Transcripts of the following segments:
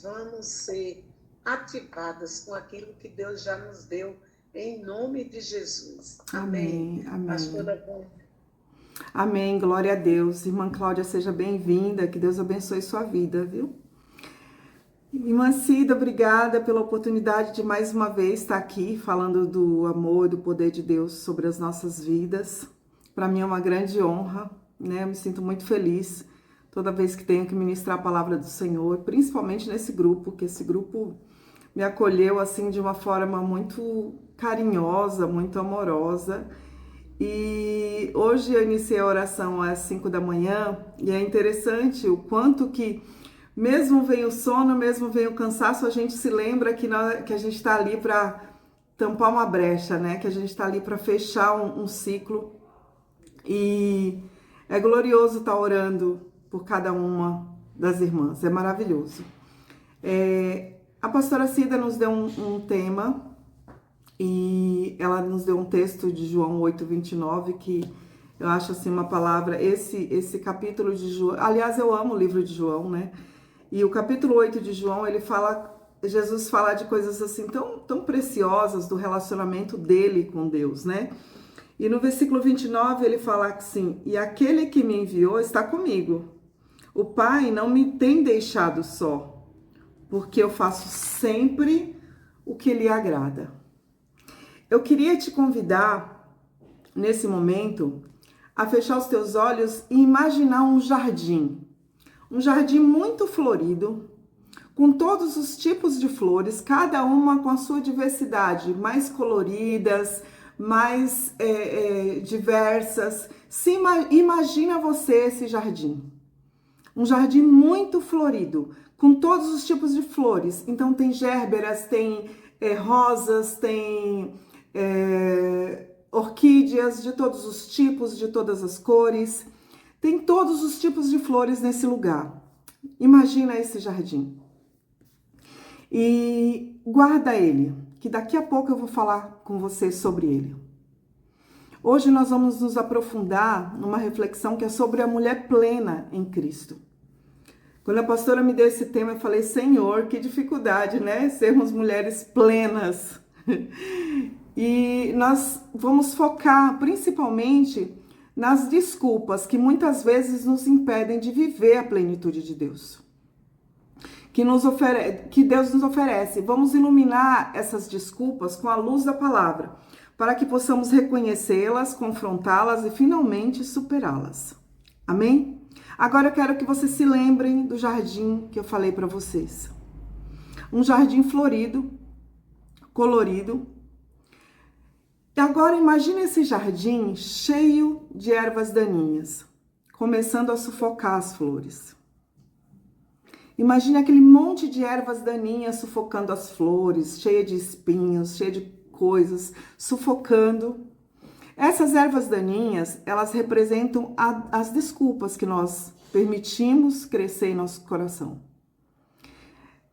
vamos ser ativadas com aquilo que Deus já nos deu, em nome de Jesus. Amém. Amém, amém. Pastora Bom. Amém, glória a Deus. Irmã Cláudia, seja bem-vinda, que Deus abençoe sua vida, viu? Irmã Cida, obrigada pela oportunidade de mais uma vez estar aqui falando do amor e do poder de Deus sobre as nossas vidas. Para mim é uma grande honra, né? Eu me sinto muito feliz toda vez que tenho que ministrar a palavra do Senhor, principalmente nesse grupo, que esse grupo me acolheu assim de uma forma muito carinhosa, muito amorosa. E hoje eu iniciei a oração às 5 da manhã e é interessante o quanto que, mesmo vem o sono, mesmo vem o cansaço, a gente se lembra que a gente está ali para tampar uma brecha, né? Que a gente está ali para fechar um ciclo. E é glorioso estar orando por cada uma das irmãs, é maravilhoso. A pastora Cida nos deu um tema e ela nos deu um texto de João 8:29 que eu acho assim uma palavra, esse capítulo de João, aliás eu amo o livro de João, né? E o capítulo 8 de João, Jesus fala de coisas assim tão preciosas do relacionamento dele com Deus, né? E no versículo 29 ele fala assim: e aquele que me enviou está comigo. O Pai não me tem deixado só, porque eu faço sempre o que lhe agrada. Eu queria te convidar, nesse momento, a fechar os teus olhos e imaginar um jardim muito florido, com todos os tipos de flores, cada uma com a sua diversidade, mais coloridas, mais diversas. Imagina você esse jardim. Um jardim muito florido, com todos os tipos de flores. Então tem gérberas, tem rosas, tem orquídeas de todos os tipos, de todas as cores. Tem todos os tipos de flores nesse lugar. Imagina esse jardim. E guarda ele, que daqui a pouco eu vou falar com você sobre ele. Hoje nós vamos nos aprofundar numa reflexão que é sobre a mulher plena em Cristo. Quando a pastora me deu esse tema, eu falei: Senhor, que dificuldade, né? Sermos mulheres plenas. E nós vamos focar principalmente nas desculpas que muitas vezes nos impedem de viver a plenitude de Deus. Que Deus nos oferece. Vamos iluminar essas desculpas com a luz da palavra, para que possamos reconhecê-las, confrontá-las e finalmente superá-las. Amém? Agora eu quero que vocês se lembrem do jardim que eu falei para vocês. Um jardim florido, colorido. E agora imagine esse jardim cheio de ervas daninhas, começando a sufocar as flores. Imagine aquele monte de ervas daninhas sufocando as flores, cheia de espinhos, cheia de coisas, sufocando. Essas ervas daninhas, elas representam as desculpas que nós permitimos crescer em nosso coração.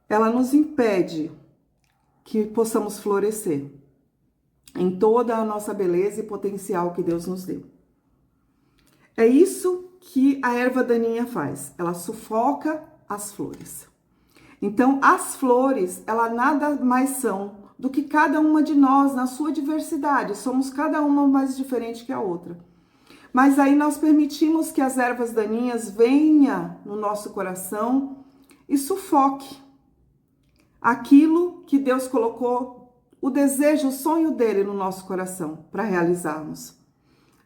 Ela nos impede que possamos florescer em toda a nossa beleza e potencial que Deus nos deu. É isso que a erva daninha faz. Ela sufoca as flores. Então, as flores, elas nada mais são do que cada uma de nós na sua diversidade. Somos cada uma mais diferente que a outra. Mas aí nós permitimos que as ervas daninhas venham no nosso coração e sufoque aquilo que Deus colocou, o desejo, o sonho dele no nosso coração para realizarmos.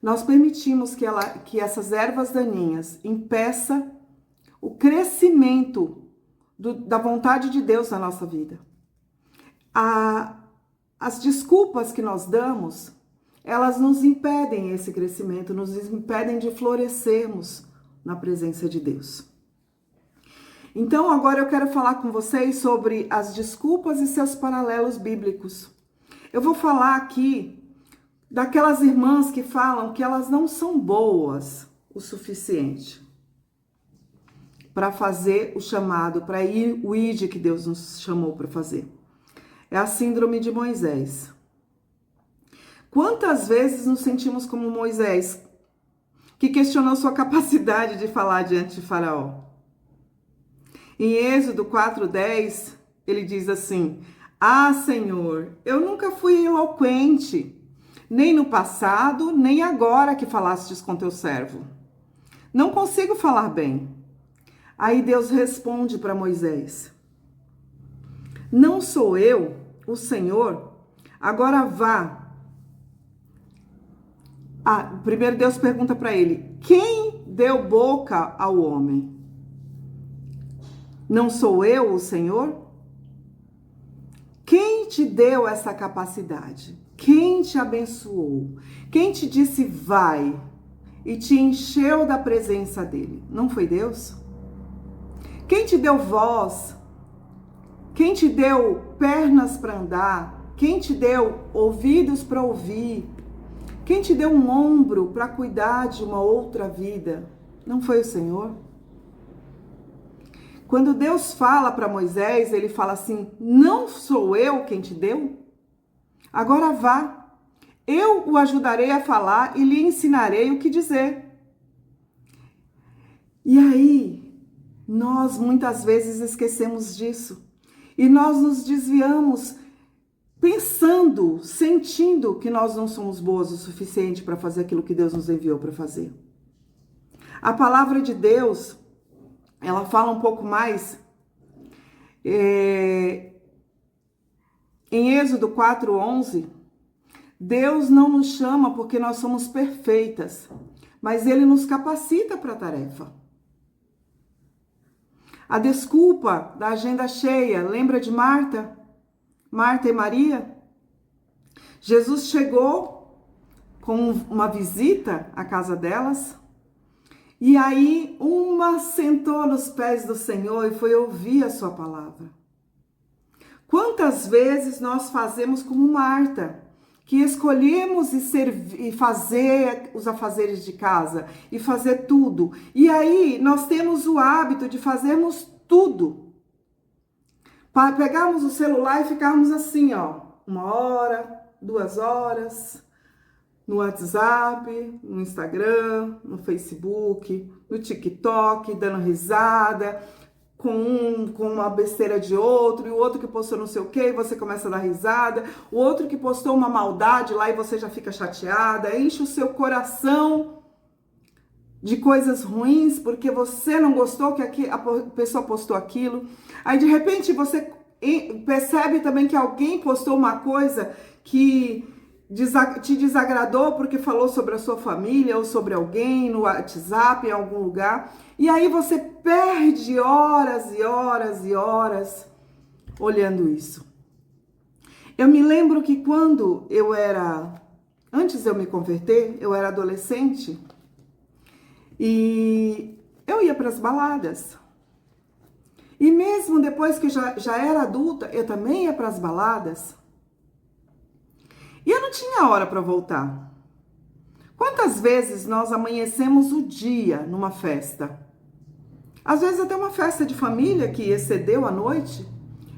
Nós permitimos que essas ervas daninhas impeçam o crescimento da vontade de Deus na nossa vida. As desculpas que nós damos, elas nos impedem esse crescimento, nos impedem de florescermos na presença de Deus. Então, agora eu quero falar com vocês sobre as desculpas e seus paralelos bíblicos. Eu vou falar aqui daquelas irmãs que falam que elas não são boas o suficiente para fazer o chamado, para ir o ID que Deus nos chamou para fazer. É a síndrome de Moisés. Quantas vezes nos sentimos como Moisés, que questionou sua capacidade de falar diante de Faraó? Em Êxodo 4:10, ele diz assim: Ah, Senhor, eu nunca fui eloquente, nem no passado, nem agora que falastes com teu servo. Não consigo falar bem. Aí Deus responde para Moisés: Não sou eu, o Senhor? Agora vá. Primeiro Deus pergunta para ele: Quem deu boca ao homem? Não sou eu, o Senhor? Quem te deu essa capacidade? Quem te abençoou? Quem te disse vai e te encheu da presença dele? Não foi Deus? Quem te deu voz? Quem te deu pernas para andar? Quem te deu ouvidos para ouvir? Quem te deu um ombro para cuidar de uma outra vida? Não foi o Senhor? Quando Deus fala para Moisés, ele fala assim: Não sou eu quem te deu? Agora vá, eu o ajudarei a falar e lhe ensinarei o que dizer. E aí, nós muitas vezes esquecemos disso. E nós nos desviamos pensando, sentindo que nós não somos boas o suficiente para fazer aquilo que Deus nos enviou para fazer. A palavra de Deus, ela fala um pouco mais em Êxodo 4:11, Deus não nos chama porque nós somos perfeitas, mas Ele nos capacita para a tarefa. A desculpa da agenda cheia, lembra de Marta? Marta e Maria? Jesus chegou com uma visita à casa delas, e aí uma sentou nos pés do Senhor e foi ouvir a sua palavra. Quantas vezes nós fazemos como Marta, que escolhemos e fazer os afazeres de casa e fazer tudo. E aí nós temos o hábito de fazermos tudo. Para pegarmos o celular e ficarmos assim, ó, 1 hora, 2 horas, no WhatsApp, no Instagram, no Facebook, no TikTok, dando risada, com uma besteira de outro, e o outro que postou não sei o que, e você começa a dar risada, o outro que postou uma maldade lá e você já fica chateada, enche o seu coração de coisas ruins, porque você não gostou que a pessoa postou aquilo. Aí de repente você percebe também que alguém postou uma coisa que te desagradou porque falou sobre a sua família ou sobre alguém no WhatsApp, em algum lugar. E aí você perde horas e horas e horas olhando isso. Eu me lembro que quando antes de eu me converter, eu era adolescente e eu ia para as baladas. E mesmo depois que já era adulta, eu também ia para as baladas. E eu não tinha hora para voltar. Quantas vezes nós amanhecemos o dia numa festa? Às vezes até uma festa de família que excedeu a noite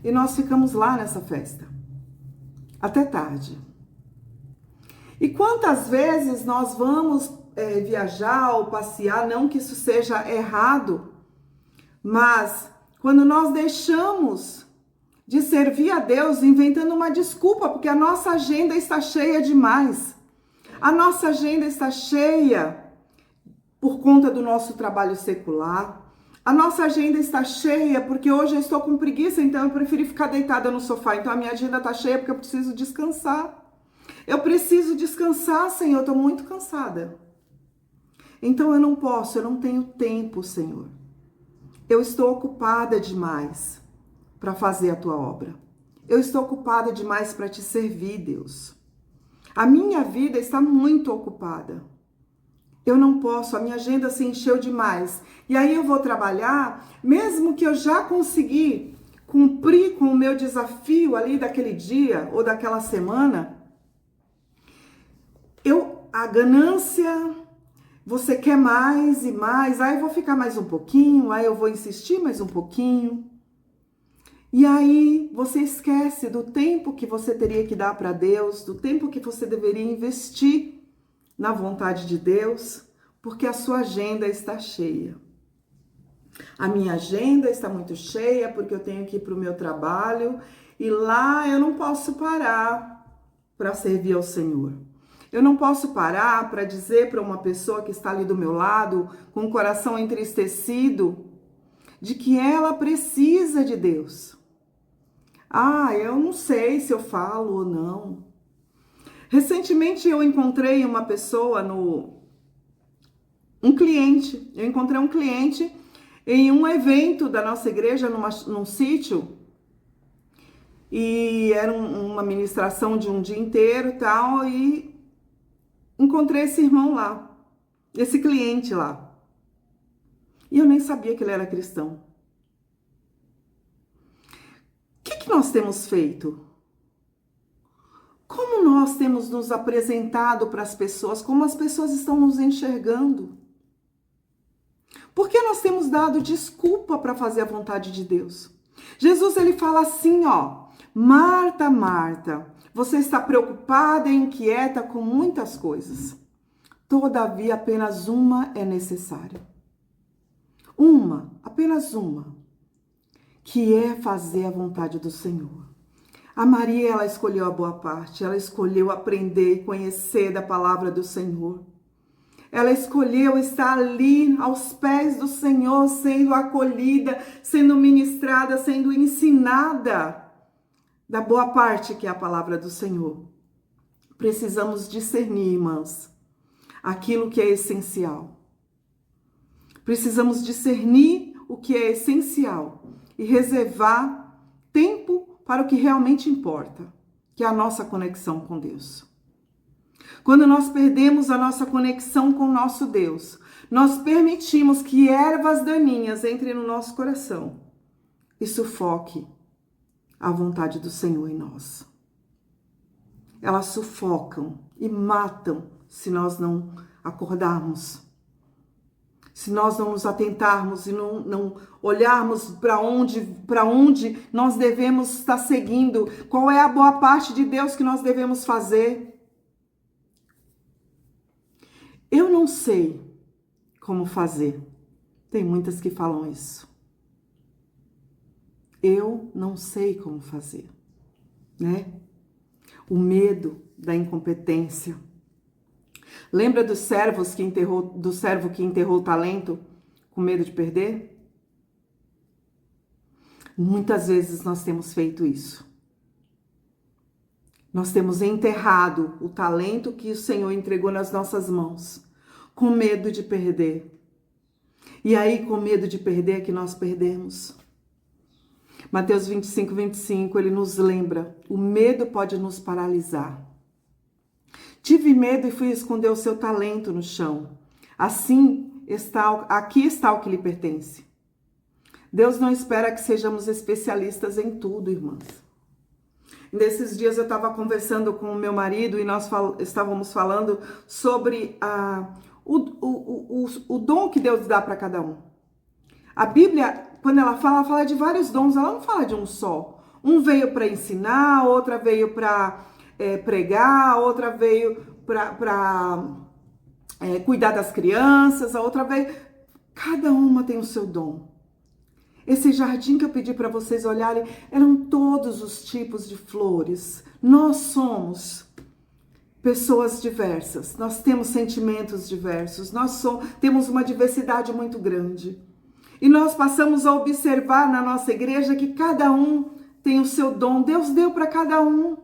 e nós ficamos lá nessa festa até tarde. E quantas vezes nós vamos viajar ou passear, não que isso seja errado, mas quando nós deixamos de servir a Deus inventando uma desculpa, porque a nossa agenda está cheia demais. A nossa agenda está cheia por conta do nosso trabalho secular. A nossa agenda está cheia porque hoje eu estou com preguiça, então eu preferi ficar deitada no sofá. Então a minha agenda está cheia porque eu preciso descansar. Eu preciso descansar, Senhor, eu estou muito cansada. Então eu não tenho tempo, Senhor. Eu estou ocupada demais para fazer a tua obra. Eu estou ocupada demais para te servir, Deus. A minha vida está muito ocupada. Eu não posso, a minha agenda se encheu demais. E aí eu vou trabalhar, mesmo que eu já consegui cumprir com o meu desafio ali daquele dia ou daquela semana. A ganância, você quer mais e mais, aí eu vou ficar mais um pouquinho, aí eu vou insistir mais um pouquinho. E aí você esquece do tempo que você teria que dar para Deus, do tempo que você deveria investir na vontade de Deus, porque a sua agenda está cheia. A minha agenda está muito cheia porque eu tenho que ir para o meu trabalho e lá eu não posso parar para servir ao Senhor. Eu não posso parar para dizer para uma pessoa que está ali do meu lado, com o coração entristecido, de que ela precisa de Deus. Ah, eu não sei se eu falo ou não. Recentemente eu encontrei uma pessoa eu encontrei um cliente em um evento da nossa igreja, num sítio, e era uma ministração de um dia inteiro e tal, e encontrei esse irmão lá, esse cliente lá. E eu nem sabia que ele era cristão. O que nós temos feito? Como nós temos nos apresentado para as pessoas? Como as pessoas estão nos enxergando? Por que nós temos dado desculpa para fazer a vontade de Deus? Jesus, ele fala assim, ó: Marta, Marta, você está preocupada e inquieta com muitas coisas. Todavia, apenas uma é necessária. Apenas uma, que é fazer a vontade do Senhor. A Maria, ela escolheu a boa parte, ela escolheu aprender e conhecer da palavra do Senhor. Ela escolheu estar ali aos pés do Senhor, sendo acolhida, sendo ministrada, sendo ensinada da boa parte que é a palavra do Senhor. Precisamos discernir, irmãs, aquilo que é essencial. Precisamos discernir o que é essencial e reservar tempo para o que realmente importa, que é a nossa conexão com Deus. Quando nós perdemos a nossa conexão com o nosso Deus, nós permitimos que ervas daninhas entrem no nosso coração e sufoque a vontade do Senhor em nós. Elas sufocam e matam se nós não acordarmos, se nós não nos atentarmos e não olharmos para onde nós devemos estar seguindo, qual é a boa parte de Deus que nós devemos fazer. Eu não sei como fazer. Tem muitas que falam isso. Eu não sei como fazer, né? O medo da incompetência. Lembra do servo que enterrou o talento com medo de perder? Muitas vezes nós temos feito isso. Nós temos enterrado o talento que o Senhor entregou nas nossas mãos, com medo de perder. E aí, com medo de perder, é que nós perdemos. Mateus 25, 25, ele nos lembra: o medo pode nos paralisar. Tive medo e fui esconder o seu talento no chão. Aqui está o que lhe pertence. Deus não espera que sejamos especialistas em tudo, irmãs. Nesses dias eu estava conversando com o meu marido e nós estávamos falando sobre o dom que Deus dá para cada um. A Bíblia, quando ela fala de vários dons, ela não fala de um só. Um veio para ensinar, outra veio para pregar, outra veio para cuidar das crianças, a outra veio... Cada uma tem o seu dom. Esse jardim que eu pedi para vocês olharem, eram todos os tipos de flores. Nós somos pessoas diversas, nós temos sentimentos diversos, temos uma diversidade muito grande. E nós passamos a observar na nossa igreja que cada um tem o seu dom. Deus deu para cada um.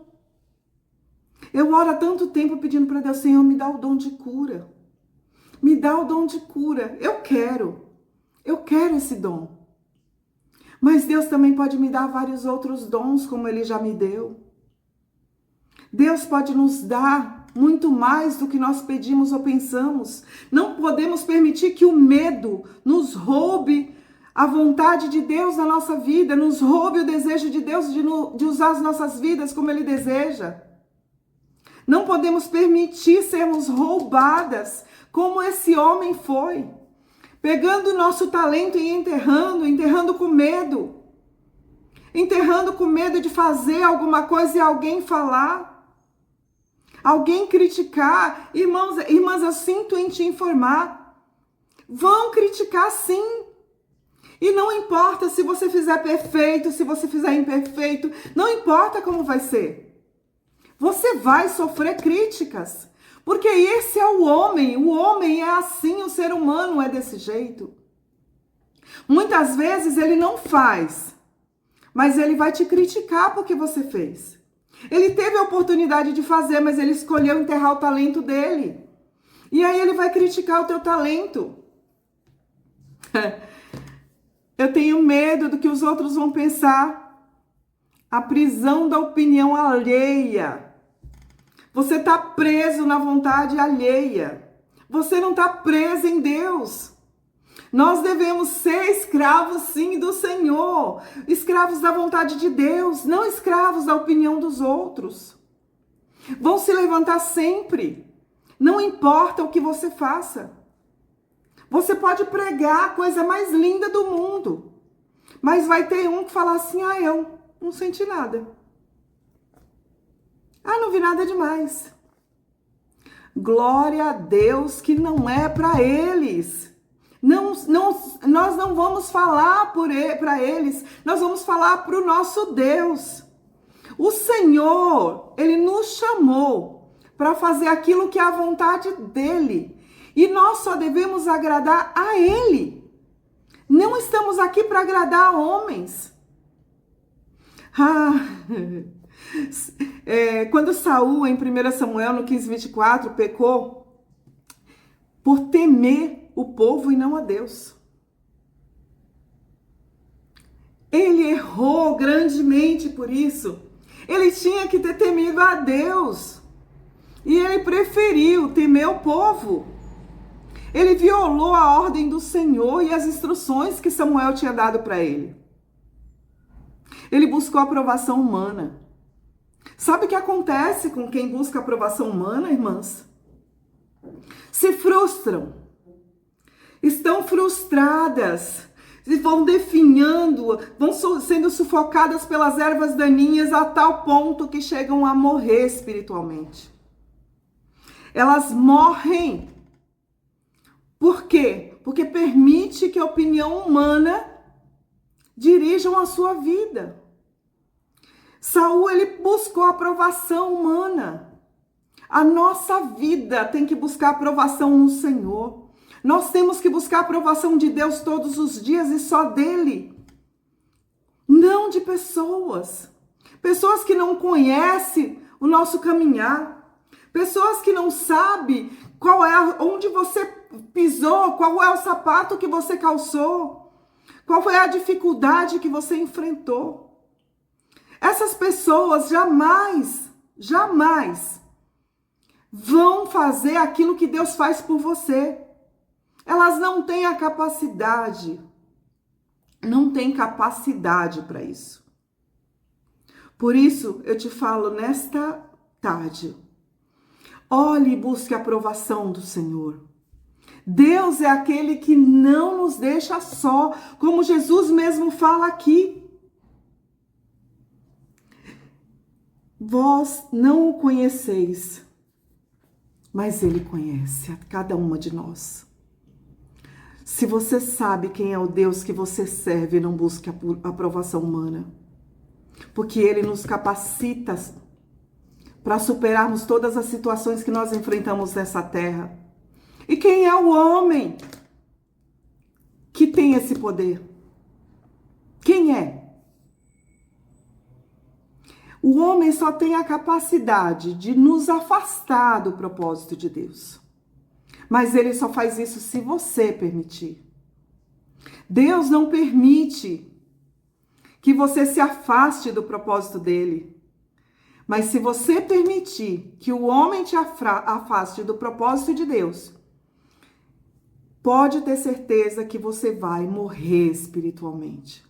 Eu oro há tanto tempo pedindo para Deus: Senhor, me dá o dom de cura. Me dá o dom de cura. Eu quero esse dom. Mas Deus também pode me dar vários outros dons, como Ele já me deu. Deus pode nos dar muito mais do que nós pedimos ou pensamos. Não podemos permitir que o medo nos roube a vontade de Deus na nossa vida, nos roube o desejo de Deus de usar as nossas vidas como Ele deseja. Não podemos permitir sermos roubadas como esse homem foi. Pegando o nosso talento e enterrando com medo. Enterrando com medo de fazer alguma coisa e alguém falar. Alguém criticar. Irmãs, eu sinto em te informar. Vão criticar sim. E não importa se você fizer perfeito, se você fizer imperfeito, não importa como vai ser. Você vai sofrer críticas, porque esse é o homem é assim, o ser humano é desse jeito. Muitas vezes ele não faz, mas ele vai te criticar porque você fez. Ele teve a oportunidade de fazer, mas ele escolheu enterrar o talento dele. E aí ele vai criticar o teu talento. Eu tenho medo do que os outros vão pensar. A prisão da opinião alheia. Você está preso na vontade alheia. Você não está preso em Deus. Nós devemos ser escravos, sim, do Senhor. Escravos da vontade de Deus, não escravos da opinião dos outros. Vão se levantar sempre. Não importa o que você faça. Você pode pregar a coisa mais linda do mundo, mas vai ter um que falar assim, eu não senti nada. Não vi nada demais. Glória a Deus que não é para eles. Nós não vamos falar para eles, nós vamos falar para o nosso Deus. O Senhor, Ele nos chamou para fazer aquilo que é a vontade dEle. E nós só devemos agradar a Ele. Não estamos aqui para agradar a homens. Quando Saul, em 1 Samuel, no 15:24, pecou por temer o povo e não a Deus. Ele errou grandemente por isso. Ele tinha que ter temido a Deus. E ele preferiu temer o povo. Ele violou a ordem do Senhor e as instruções que Samuel tinha dado para ele. Ele buscou a aprovação humana. Sabe o que acontece com quem busca a aprovação humana, irmãs? Se frustram. Estão frustradas. Vão definhando, vão sendo sufocadas pelas ervas daninhas a tal ponto que chegam a morrer espiritualmente. Elas morrem. Por quê? Porque permite que a opinião humana dirijam a sua vida. Saul, ele buscou a aprovação humana. A nossa vida tem que buscar aprovação no Senhor. Nós temos que buscar a aprovação de Deus todos os dias e só dele. Não de pessoas. Pessoas que não conhecem o nosso caminhar. Pessoas que não sabem onde você pisou, qual é o sapato que você calçou, qual foi a dificuldade que você enfrentou. Essas pessoas jamais vão fazer aquilo que Deus faz por você. Elas não têm a capacidade, para isso. Por isso, eu te falo nesta tarde, olhe e busque a aprovação do Senhor. Deus é aquele que não nos deixa só, como Jesus mesmo fala aqui. Vós não o conheceis, mas Ele conhece a cada uma de nós. Se você sabe quem é o Deus que você serve, não busque a aprovação humana, porque Ele nos capacita para superarmos todas as situações que nós enfrentamos nessa terra. E quem é o homem que tem esse poder? Quem é? O homem só tem a capacidade de nos afastar do propósito de Deus. Mas ele só faz isso se você permitir. Deus não permite que você se afaste do propósito dele. Mas se você permitir que o homem te afaste do propósito de Deus, pode ter certeza que você vai morrer espiritualmente.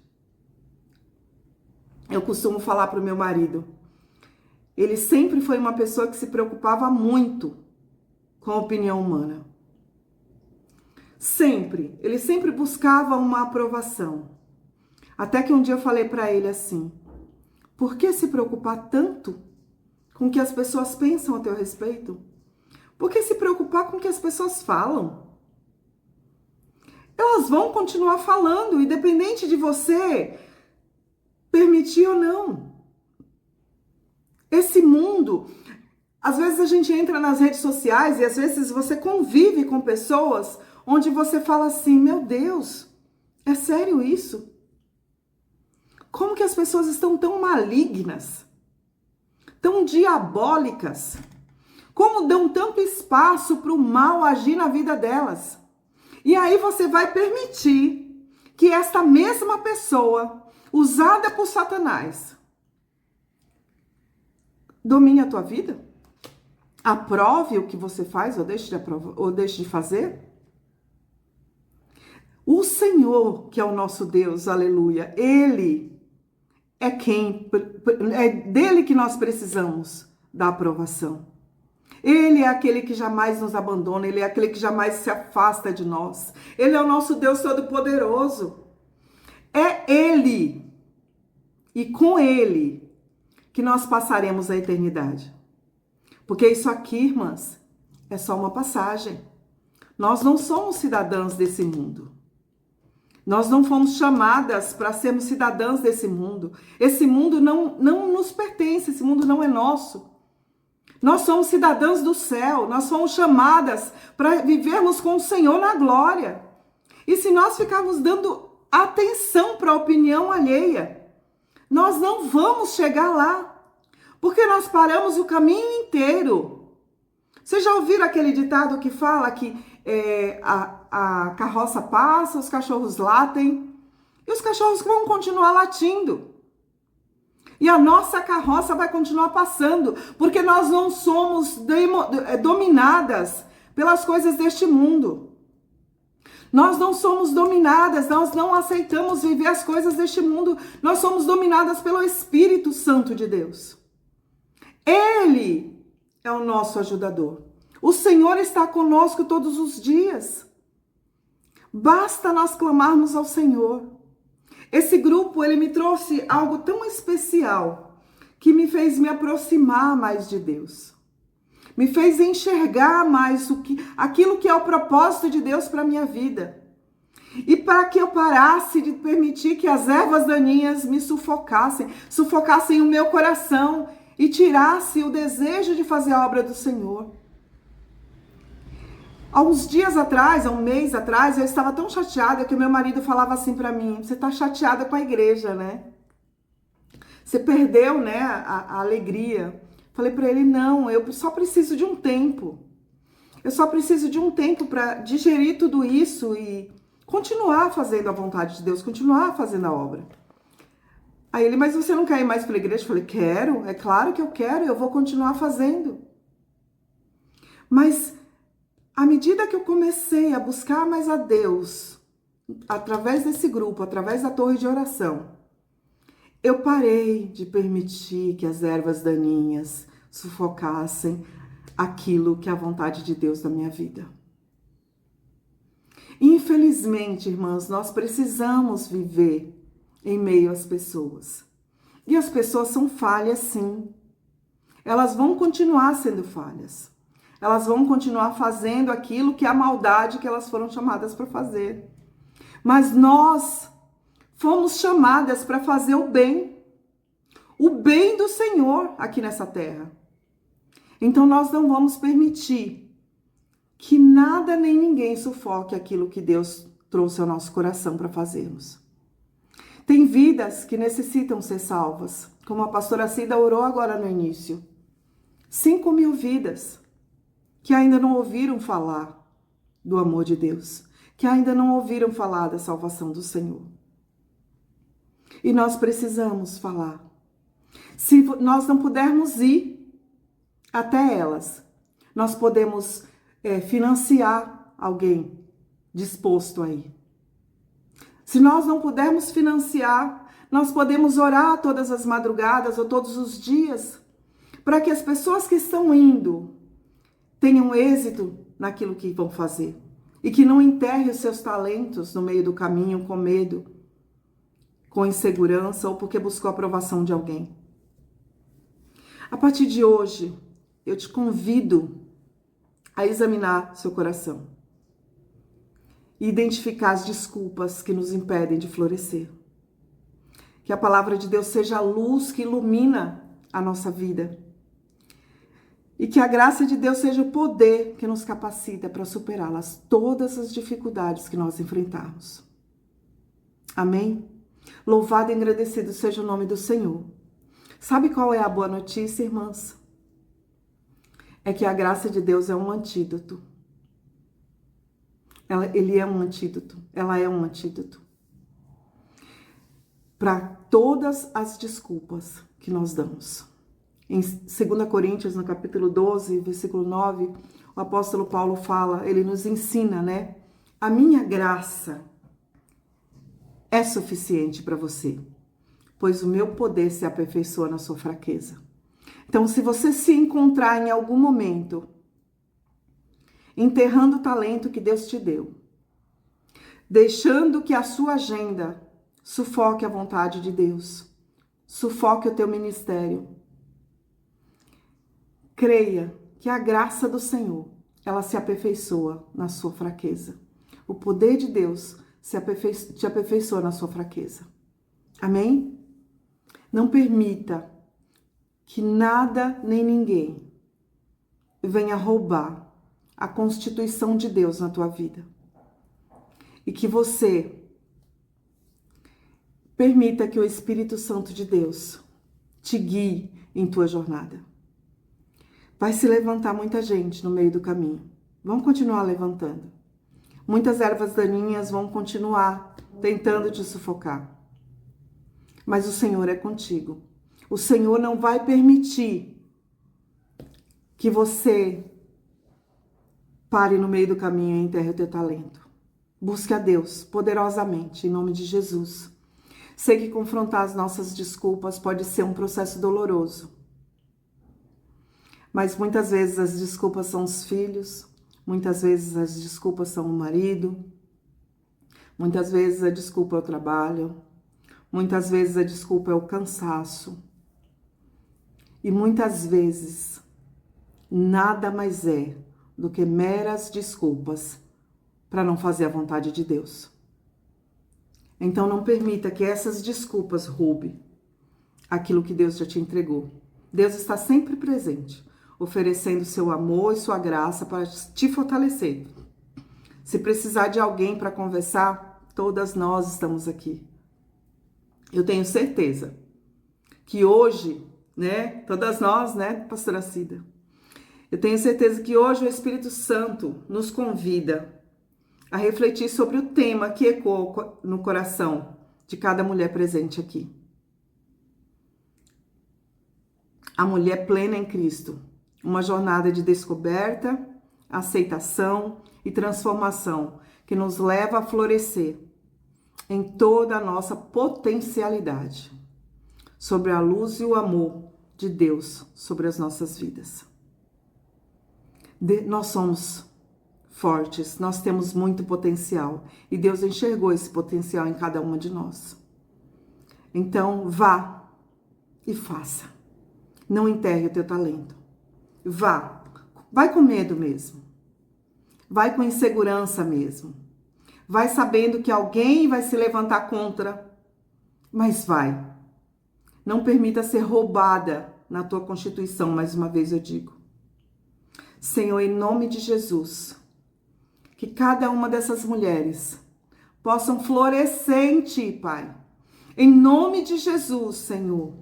Eu costumo falar para o meu marido, ele sempre foi uma pessoa que se preocupava muito com a opinião humana. Ele sempre buscava uma aprovação. Até que um dia eu falei para ele assim, por que se preocupar tanto com o que as pessoas pensam a teu respeito? Por que se preocupar com o que as pessoas falam? elas vão continuar falando, independente de você permitir ou não. Esse mundo, às vezes a gente entra nas redes sociais e às vezes você convive com pessoas onde você fala assim, meu Deus, é sério isso? Como que as pessoas estão tão malignas, tão diabólicas? Como dão tanto espaço para o mal agir na vida delas? E aí você vai permitir que esta mesma pessoa, usada por Satanás, domine a tua vida? Aprove o que você faz ou deixe de fazer? O Senhor, que é o nosso Deus, aleluia, Ele é dele que nós precisamos da aprovação. Ele é aquele que jamais nos abandona, Ele é aquele que jamais se afasta de nós. Ele é o nosso Deus Todo-Poderoso. É Ele e com Ele que nós passaremos a eternidade. Porque isso aqui, irmãs, é só uma passagem. Nós não somos cidadãs desse mundo. Nós não fomos chamadas para sermos cidadãs desse mundo. Esse mundo não nos pertence, esse mundo não é nosso. Nós somos cidadãs do céu, nós fomos chamadas para vivermos com o Senhor na glória. E se nós ficarmos dando atenção para a opinião alheia, nós não vamos chegar lá, porque nós paramos o caminho inteiro. Vocês já ouviram aquele ditado que fala que a carroça passa, os cachorros latem, e os cachorros vão continuar latindo. E a nossa carroça vai continuar passando, porque nós não somos dominadas pelas coisas deste mundo. Nós não somos dominadas, nós não aceitamos viver as coisas deste mundo. Nós somos dominadas pelo Espírito Santo de Deus. Ele é o nosso ajudador. O Senhor está conosco todos os dias. Basta nós clamarmos ao Senhor. Esse grupo, ele me trouxe algo tão especial que me fez me aproximar mais de Deus. Me fez enxergar mais aquilo que é o propósito de Deus para a minha vida. E para que eu parasse de permitir que as ervas daninhas me sufocassem o meu coração e tirasse o desejo de fazer a obra do Senhor. Há uns dias atrás, há um mês atrás, eu estava tão chateada que o meu marido falava assim para mim, você está chateada com a igreja, né? Você perdeu, né, a alegria. Falei para ele, não, eu só preciso de um tempo. Eu só preciso de um tempo para digerir tudo isso e continuar fazendo a vontade de Deus, continuar fazendo a obra. Aí ele, mas você não quer ir mais para a igreja? Eu falei, quero, é claro que eu quero, eu vou continuar fazendo. Mas à medida que eu comecei a buscar mais a Deus, através desse grupo, através da torre de oração, eu parei de permitir que as ervas daninhas sufocassem aquilo que é a vontade de Deus na minha vida. Infelizmente, irmãs, nós precisamos viver em meio às pessoas. E as pessoas são falhas, sim. Elas vão continuar sendo falhas. Elas vão continuar fazendo aquilo que é a maldade que elas foram chamadas para fazer. Mas nós fomos chamadas para fazer o bem do Senhor aqui nessa terra. Então nós não vamos permitir que nada nem ninguém sufoque aquilo que Deus trouxe ao nosso coração para fazermos. Tem vidas que necessitam ser salvas, como a pastora Cida orou agora no início. 5.000 vidas que ainda não ouviram falar do amor de Deus, que ainda não ouviram falar da salvação do Senhor. E nós precisamos falar. Se nós não pudermos ir até elas, nós podemos financiar alguém disposto a ir. Se nós não pudermos financiar, nós podemos orar todas as madrugadas ou todos os dias, para que as pessoas que estão indo tenham êxito naquilo que vão fazer. E que não enterre os seus talentos no meio do caminho com medo, com insegurança ou porque buscou a aprovação de alguém. A partir de hoje, eu te convido a examinar seu coração. e identificar as desculpas que nos impedem de florescer. Que a palavra de Deus seja a luz que ilumina a nossa vida. E que a graça de Deus seja o poder que nos capacita para superá-las, todas as dificuldades que nós enfrentarmos. Amém? Louvado e agradecido seja o nome do Senhor. Sabe qual é a boa notícia, irmãs? É que a graça de Deus é um antídoto. Ele é um antídoto. Ela é um antídoto para todas as desculpas que nós damos. Em 2 Coríntios, no capítulo 12, versículo 9, o apóstolo Paulo fala, ele nos ensina, né? A minha graça é suficiente para você, pois o meu poder se aperfeiçoa na sua fraqueza. Então, se você se encontrar em algum momento enterrando o talento que Deus te deu, deixando que a sua agenda sufoque a vontade de Deus, sufoque o teu ministério, creia que a graça do Senhor, ela se aperfeiçoa na sua fraqueza. O poder de Deus te aperfeiçoa na sua fraqueza. Amém? Não permita que nada nem ninguém venha roubar a constituição de Deus na tua vida. E que você permita que o Espírito Santo de Deus te guie em tua jornada. Vai se levantar muita gente no meio do caminho. Vão continuar levantando. Muitas ervas daninhas vão continuar tentando te sufocar. Mas o Senhor é contigo. O Senhor não vai permitir que você pare no meio do caminho e enterre o teu talento. Busque a Deus poderosamente, em nome de Jesus. Sei que confrontar as nossas desculpas pode ser um processo doloroso. Mas muitas vezes as desculpas são os filhos, muitas vezes as desculpas são o marido, muitas vezes a desculpa é o trabalho, muitas vezes a desculpa é o cansaço. E muitas vezes nada mais é do que meras desculpas para não fazer a vontade de Deus. Então não permita que essas desculpas roubem aquilo que Deus já te entregou. Deus está sempre presente, oferecendo seu amor e sua graça para te fortalecer. Se precisar de alguém para conversar, todas nós estamos aqui. Eu tenho certeza que hoje, né, todas nós, né, pastora Cida, eu tenho certeza que hoje o Espírito Santo nos convida a refletir sobre o tema que ecoou no coração de cada mulher presente aqui. A mulher plena em Cristo. Uma jornada de descoberta, aceitação e transformação que nos leva a florescer em toda a nossa potencialidade, sobre a luz e o amor de Deus sobre as nossas vidas. Nós somos fortes, nós temos muito potencial e Deus enxergou esse potencial em cada uma de nós. Então, vá e faça. Não enterre o teu talento. Vá. Vai com medo mesmo. Vai com insegurança mesmo. Vai sabendo que alguém vai se levantar contra, mas vai. Não permita ser roubada na tua constituição, mais uma vez eu digo. Senhor, em nome de Jesus, que cada uma dessas mulheres possam florescer em Ti, Pai. Em nome de Jesus, Senhor.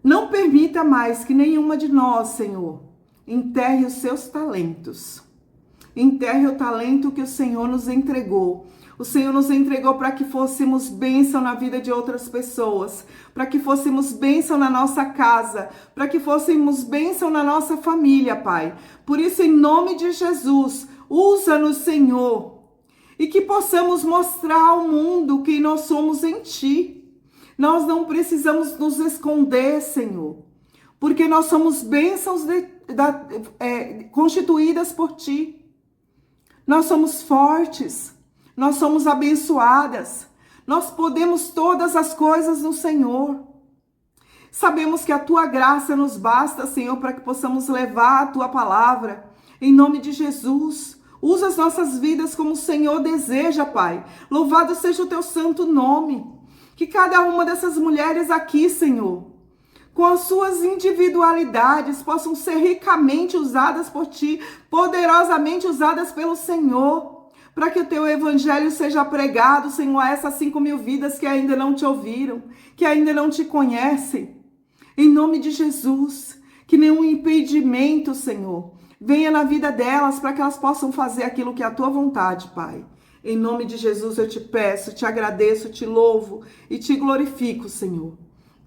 Não permita mais que nenhuma de nós, Senhor, enterre os seus talentos. Enterre o talento que o Senhor nos entregou. O Senhor nos entregou para que fôssemos bênção na vida de outras pessoas, para que fôssemos bênção na nossa casa, para que fôssemos bênção na nossa família, Pai. Por isso, em nome de Jesus, usa-nos, Senhor, e que possamos mostrar ao mundo quem nós somos em Ti. Nós não precisamos nos esconder, Senhor, porque nós somos bênçãos constituídas por Ti. Nós somos fortes, nós somos abençoadas, nós podemos todas as coisas no Senhor. Sabemos que a Tua graça nos basta, Senhor, para que possamos levar a Tua palavra. Em nome de Jesus, Usa as nossas vidas como o Senhor deseja, Pai. Louvado seja o teu santo nome. Que cada uma dessas mulheres aqui, Senhor, com as suas individualidades, possam ser ricamente usadas por Ti, poderosamente usadas pelo Senhor, para que o Teu Evangelho seja pregado, Senhor, a essas 5.000 vidas que ainda não Te ouviram, que ainda não Te conhecem. Em nome de Jesus, que nenhum impedimento, Senhor, venha na vida delas, para que elas possam fazer aquilo que é a Tua vontade, Pai. Em nome de Jesus eu te peço, te agradeço, te louvo e te glorifico, Senhor.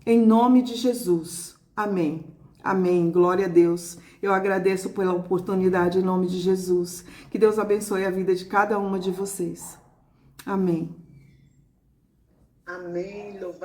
Em nome de Jesus. Amém. Amém. Glória a Deus. Eu agradeço pela oportunidade em nome de Jesus. Que Deus abençoe a vida de cada uma de vocês. Amém. Amém. Louvado